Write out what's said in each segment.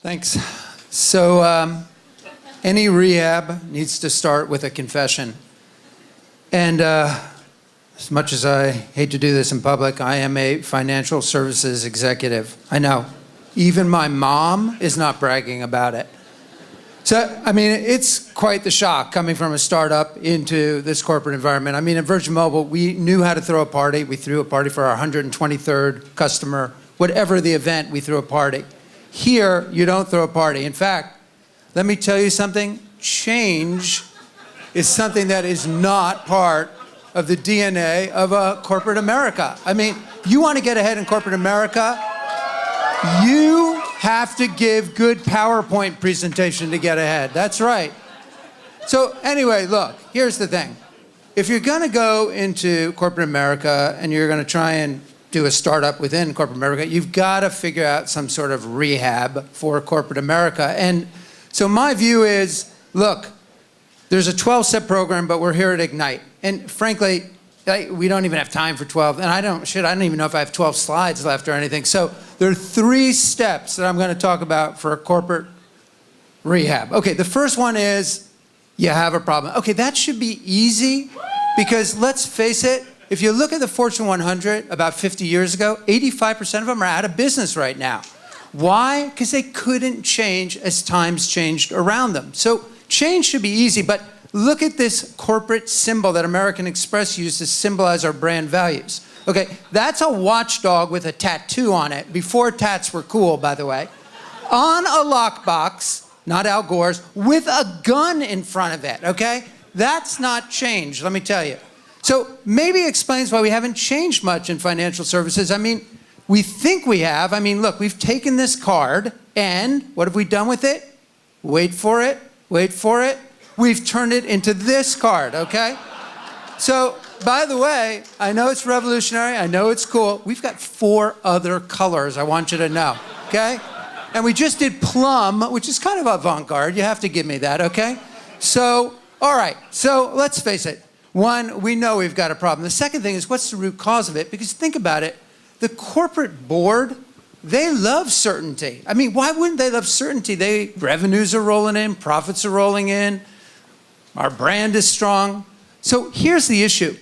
Thanks. So any rehab needs to start with a confession. And as much as I hate to do this in public, I am a financial services executive. I know. Even my mom is not bragging about it. So, I mean, it's quite the shock coming from a startup into this corporate environment. I mean, at Virgin Mobile, we knew how to throw a party. We threw a party for our 123rd customer. Whatever the event, we threw a party. Here, you don't throw a party. In fact, let me tell you something. Change is something that is not part of the DNA of corporate America. I mean, you want to get ahead in corporate America, you have to give good PowerPoint presentation to get ahead. That's right. So anyway, look, here's the thing. If you're going to go into corporate America and you're going to try and do a startup within corporate America, you've got to figure out some sort of rehab for corporate America. And so my view is, look, there's a 12-step program, but we're here at Ignite. And frankly, we don't even have time for 12. And I don't even know if I have 12 slides left or anything. So there are 3 steps that I'm going to talk about for corporate rehab. Okay, the first one is you have a problem. Okay, that should be easy because let's face it, if you look at the Fortune 100 about 50 years ago, 85% of them are out of business right now. Why? Because they couldn't change as times changed around them. So change should be easy, but look at this corporate symbol that American Express used to symbolize our brand values. Okay, that's a watchdog with a tattoo on it, before tats were cool, by the way, on a lockbox, not Al Gore's, with a gun in front of it, okay? That's not change, let me tell you. So maybe it explains why we haven't changed much in financial services. I mean, we think we have. I mean, look, we've taken this card, and what have we done with it? Wait for it, wait for it. We've turned it into this card, okay? So, by the way, I know it's revolutionary, I know it's cool. We've got 4 other colors, I want you to know, okay? And we just did plum, which is kind of avant-garde. You have to give me that, okay? So, all right, so let's face it. One, we know we've got a problem. The second thing is, what's the root cause of it? Because think about it, the corporate board, they love certainty. I mean, why wouldn't they love certainty? Revenues are rolling in, profits are rolling in, our brand is strong. So here's the issue.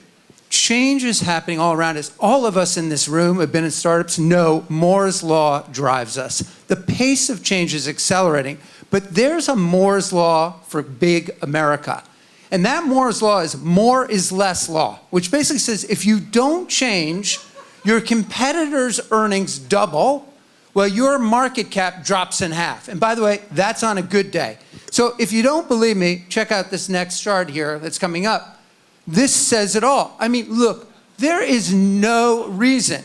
Change is happening all around us. All of us in this room have been in startups, know Moore's Law drives us. The pace of change is accelerating, but there's a Moore's Law for big America. And that Moore's Law is more is less law, which basically says if you don't change, your competitors' earnings double, well, your market cap drops in half. And by the way, that's on a good day. So if you don't believe me, check out this next chart here that's coming up. This says it all. I mean, look, there is no reason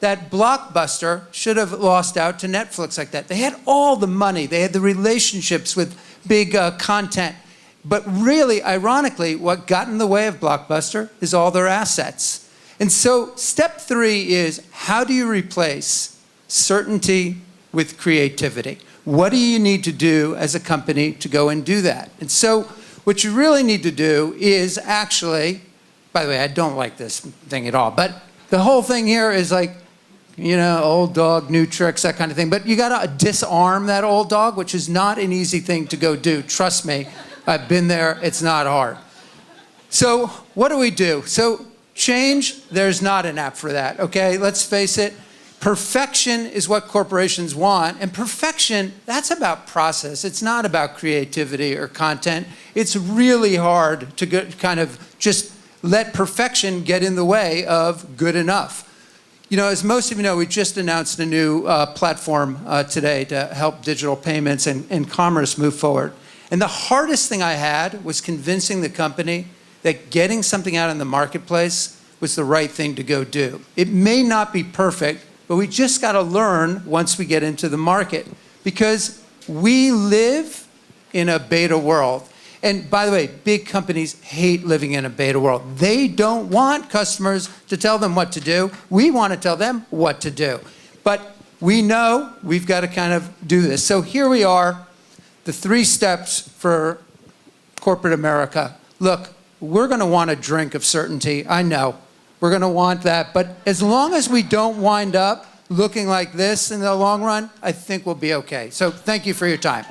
that Blockbuster should have lost out to Netflix like that. They had all the money. They had the relationships with big content. But really, ironically, what got in the way of Blockbuster is all their assets. And so step 3 is, how do you replace certainty with creativity? What do you need to do as a company to go and do that? And so what you really need to do is actually, by the way, I don't like this thing at all, but the whole thing here is like, you know, old dog, new tricks, that kind of thing. But you got to disarm that old dog, which is not an easy thing to go do. Trust me, I've been there. It's not hard. So what do we do? So change, there's not an app for that, okay? Let's face it. Perfection is what corporations want, and perfection, that's about process. It's not about creativity or content. It's really hard to kind of just let perfection get in the way of good enough. You know, as most of you know, we just announced a new platform today to help digital payments and commerce move forward. And the hardest thing I had was convincing the company that getting something out in the marketplace was the right thing to go do. It may not be perfect, but we just got to learn once we get into the market, because we live in a beta world. And by the way, big companies hate living in a beta world. They don't want customers to tell them what to do. We want to tell them what to do. But we know we've got to kind of do this. So here we are, the 3 steps for corporate America. Look, we're going to want a drink of certainty. I know. We're going to want that. But as long as we don't wind up looking like this in the long run, I think we'll be okay. So thank you for your time.